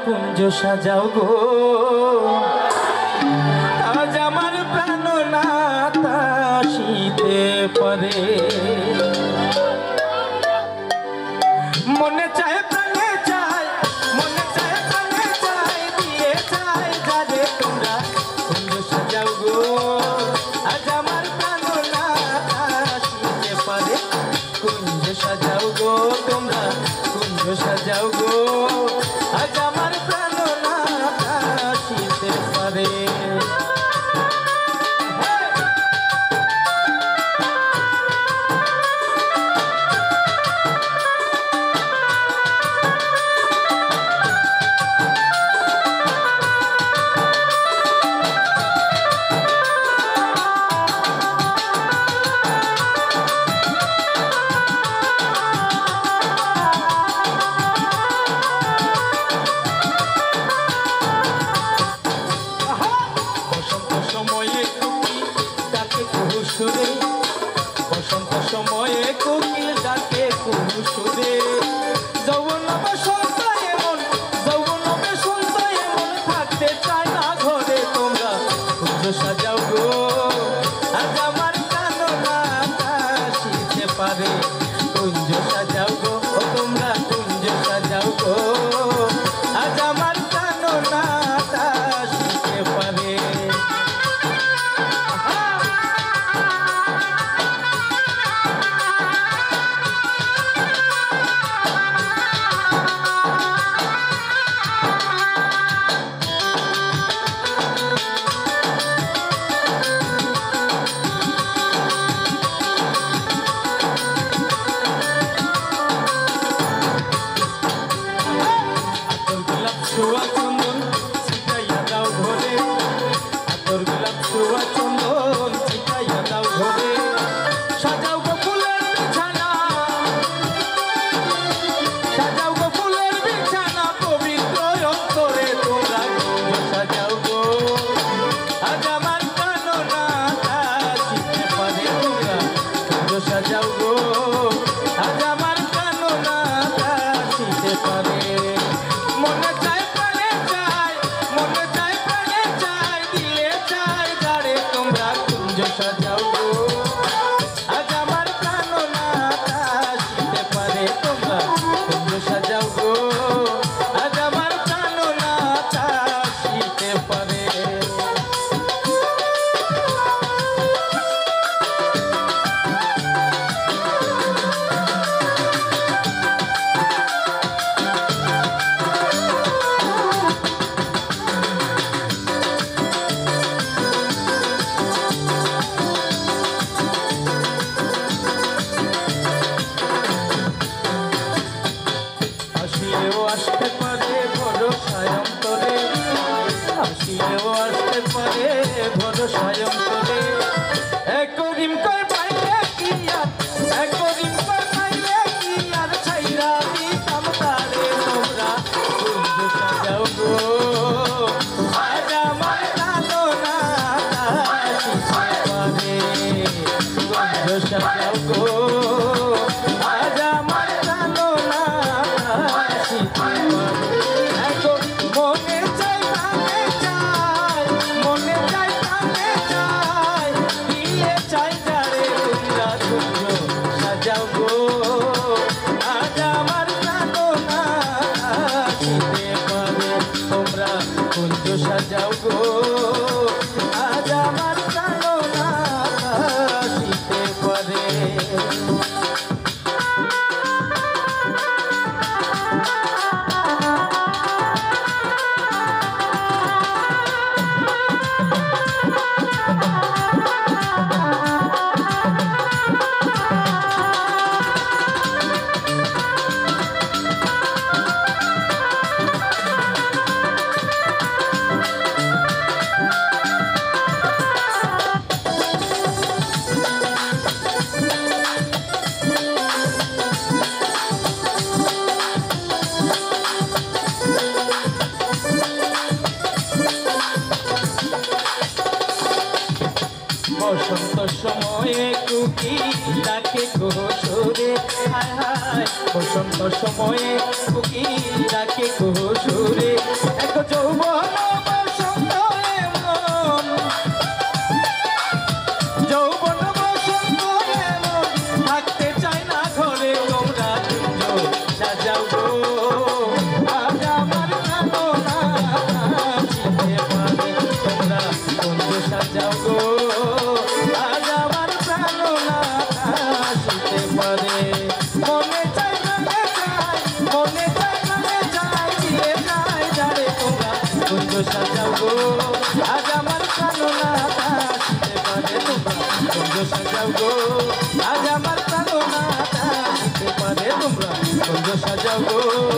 কুঞ্জ সাজাও গো আজ আমার প্রাণনাথ আসিতে পারে মনে চায় প্রাণে চায় মনে চায় প্রাণে চায় দিয়ে চায় যারে তোমরা কুঞ্জ সাজাও গো আজ আমার প্রাণনাথ আসিতে পারে কুঞ্জ সাজাও গো তোমরা কুঞ্জ সাজাও গো আজ আমার প্রাণনাথ আসিতে পারে বসন্ত সময়ে কোকিল ডাকে কুসুরে যৌবন বসন্ত এমন যৌবন বসন্ত এমন থাকতে চায় না ঘরে তোমরা কুঞ্জ সাজাও গো আজ আমার প্রাণনাথ আসিতে পারে কুঞ্জ সাজাও গো তোমরা কুঞ্জ সাজাও গো আজ আমার প্রাণনাথ আসিতে পারে সুয়া চন্দন ছিটাইয়া দাও ঘরে আতর গোলাপ সুয়া চন্দন ছিটাইয়া দাও ঘরে সাজাও গো ফুলের বিছানা সাজাও গো ফুলের বিছানা পবিত্র অন্তরে তোমরা কুঞ্জ সাজাও গো আজ আমার প্রাণনাথ আসিতে পারে তোমরা কুঞ্জ সাজাও গো আজ আমার প্রাণনাথ আসিতে পারে মনে চায় প্রাণে চায় মনে চায় প্রাণে চায় দিলে চায় যারে তোমরা কুঞ্জ সাজাও গো আজ আমার প্রাণনাথ আসিতে পারে তোমরা কুঞ্জ সাজাও গো আজ আমার প্রাণনাথ আসিতে পারে আসিলেও আসতে পারে ভরসায় অন্তরে আসিলেও আসতে পারে ভরসায় অন্তরে একদিন কয় পাইলে কি আর একদিন কয় পাইলে কি আর ছাইরা দিতাম তারে তোমরা কুঞ্জ সাজাও গো আজ আমার প্রাণনাথ আসিতে পারে কুঞ্জ সাজাও গো আজ আমার মনে চাই প্রাণে চাই মনে চাই প্রাণে চাই দিয়ে চাই যারে তোমরা কুঞ্জ সাজাও গো আজ আমার প্রাণনাথ আসিতে পারে তোমরা কুঞ্জ সাজাও গো আজ আমার প্রাণনাথ আসিতে পারে বসন্ত সময়ে কুকি ডাকে গোসরে হায় হায় যায় বসন্ত সময়ে কোকিল ডাকে কুহুসুরে এক যৌবন বসন্ত এমন যৌবন বসন্ত এমন থাকতে চায় না ঘরে তোমরা সাজাও গো আজ আমার প্রাণনা চিনতে পারে তোমরা বন্ধু সাজাও গো আজ আমার প্রাণনা আসতে পারে মনে চাই দিয়ে যায় যারে তোমরা বন্ধু সাজাও গো আজ আমার প্রাণনা আসতে পারে তোমরা বন্ধু সাজাও গো আজ আমার প্রাণনা আসতে পারে তোমরা বন্ধু সাজাও গো